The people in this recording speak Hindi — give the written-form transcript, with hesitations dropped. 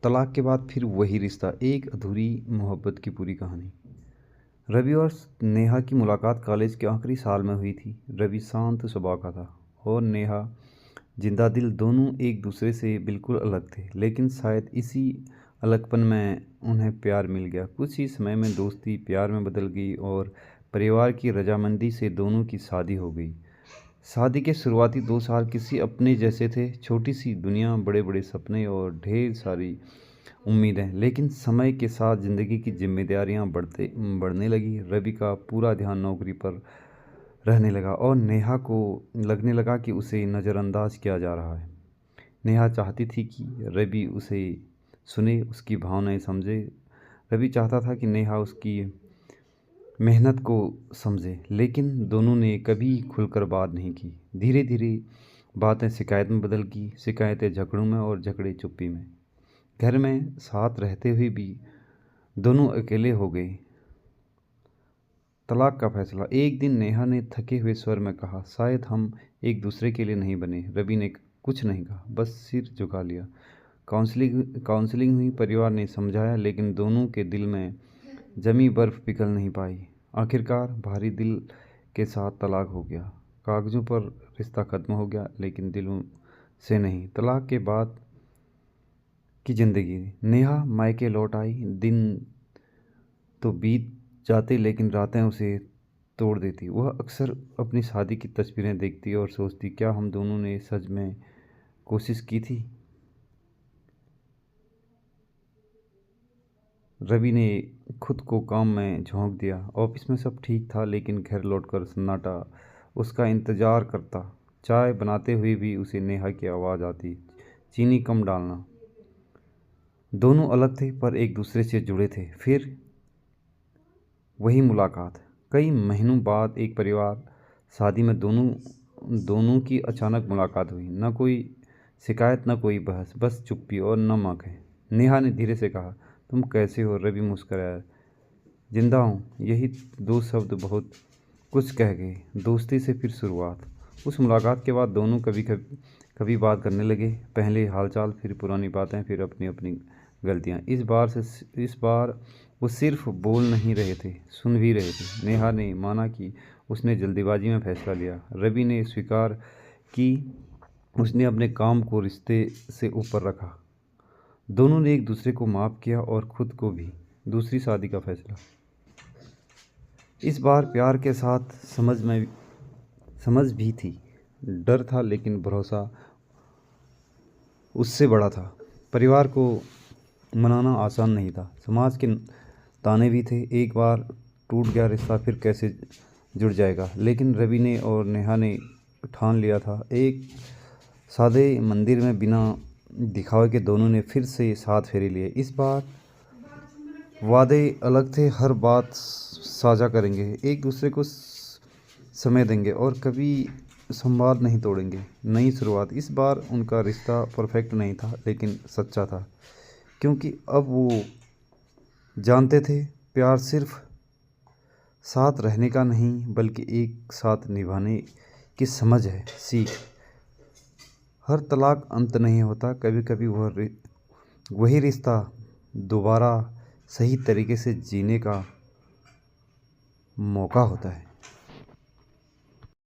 तलाक के बाद फिर वही रिश्ता, एक अधूरी मोहब्बत की पूरी कहानी। रवि और नेहा की मुलाकात कॉलेज के आखिरी साल में हुई थी। रवि शांत स्वभाव का था और नेहा जिंदा दिल। दोनों एक दूसरे से बिल्कुल अलग थे, लेकिन शायद इसी अलगपन में उन्हें प्यार मिल गया। कुछ ही समय में दोस्ती प्यार में बदल गई और परिवार की रजामंदी से दोनों की शादी हो गई। शादी के शुरुआती 2 साल किसी अपने जैसे थे। छोटी सी दुनिया, बड़े बड़े सपने और ढेर सारी उम्मीदें। लेकिन समय के साथ ज़िंदगी की जिम्मेदारियां बढ़ने लगी। रवि का पूरा ध्यान नौकरी पर रहने लगा और नेहा को लगने लगा कि उसे नज़रअंदाज किया जा रहा है। नेहा चाहती थी कि रवि उसे सुने, उसकी भावनाएं समझे। रवि चाहता था कि नेहा उसकी मेहनत को समझे, लेकिन दोनों ने कभी खुलकर बात नहीं की। धीरे धीरे बातें शिकायत में बदल गई, शिकायतें झगड़ों में और झगड़े चुप्पी में। घर में साथ रहते हुए भी दोनों अकेले हो गए। तलाक का फैसला। एक दिन नेहा ने थके हुए स्वर में कहा, शायद हम एक दूसरे के लिए नहीं बने। रवि ने कुछ नहीं कहा, बस सिर झुका लिया। काउंसलिंग हुई, परिवार ने समझाया, लेकिन दोनों के दिल में जमी बर्फ पिघल नहीं पाई। आखिरकार भारी दिल के साथ तलाक हो गया। कागजों पर रिश्ता खत्म हो गया, लेकिन दिलों से नहीं। तलाक के बाद की जिंदगी। नेहा मायके लौट आई। दिन तो बीत जाते, लेकिन रातें उसे तोड़ देती। वह अक्सर अपनी शादी की तस्वीरें देखती और सोचती, क्या हम दोनों ने सच में कोशिश की थी। रवि ने खुद को काम में झोंक दिया। ऑफिस में सब ठीक था, लेकिन घर लौटकर सन्नाटा उसका इंतजार करता। चाय बनाते हुए भी उसे नेहा की आवाज़ आती, चीनी कम डालना। दोनों अलग थे पर एक दूसरे से जुड़े थे। फिर वही मुलाकात। कई महीनों बाद एक परिवार शादी में दोनों की अचानक मुलाकात हुई। न कोई शिकायत, न कोई बहस, बस चुप्पी और नम आंखें। नेहा ने धीरे से कहा, तुम कैसे हो। रवि मुस्कुराया, जिंदा हूँ। यही 2 शब्द बहुत कुछ कह गए। दोस्ती से फिर शुरुआत। उस मुलाकात के बाद दोनों कभी बात करने लगे। पहले हालचाल, फिर पुरानी बातें, फिर अपनी अपनी गलतियाँ। इस बार वो सिर्फ बोल नहीं रहे थे, सुन भी रहे थे। नेहा ने माना कि उसने जल्दीबाजी में फैसला लिया। रवि ने स्वीकार कि उसने अपने काम को रिश्ते से ऊपर रखा। दोनों ने एक दूसरे को माफ़ किया और खुद को भी। दूसरी शादी का फैसला। इस बार प्यार के साथ समझ भी थी। डर था, लेकिन भरोसा उससे बड़ा था। परिवार को मनाना आसान नहीं था। समाज के ताने भी थे। एक बार टूट गया रिश्ता फिर कैसे जुड़ जाएगा। लेकिन रवि ने और नेहा ने ठान लिया था। एक सादे मंदिर में बिना दिखावे के दोनों ने फिर से साथ फेरे लिए। इस बार वादे अलग थे। हर बात साझा करेंगे, एक दूसरे को समय देंगे और कभी संवाद नहीं तोड़ेंगे। नई शुरुआत। इस बार उनका रिश्ता परफेक्ट नहीं था, लेकिन सच्चा था। क्योंकि अब वो जानते थे, प्यार सिर्फ साथ रहने का नहीं, बल्कि एक साथ निभाने की समझ है, सीख। हर तलाक अंत नहीं होता। कभी कभी वही रिश्ता दोबारा सही तरीके से जीने का मौका होता है।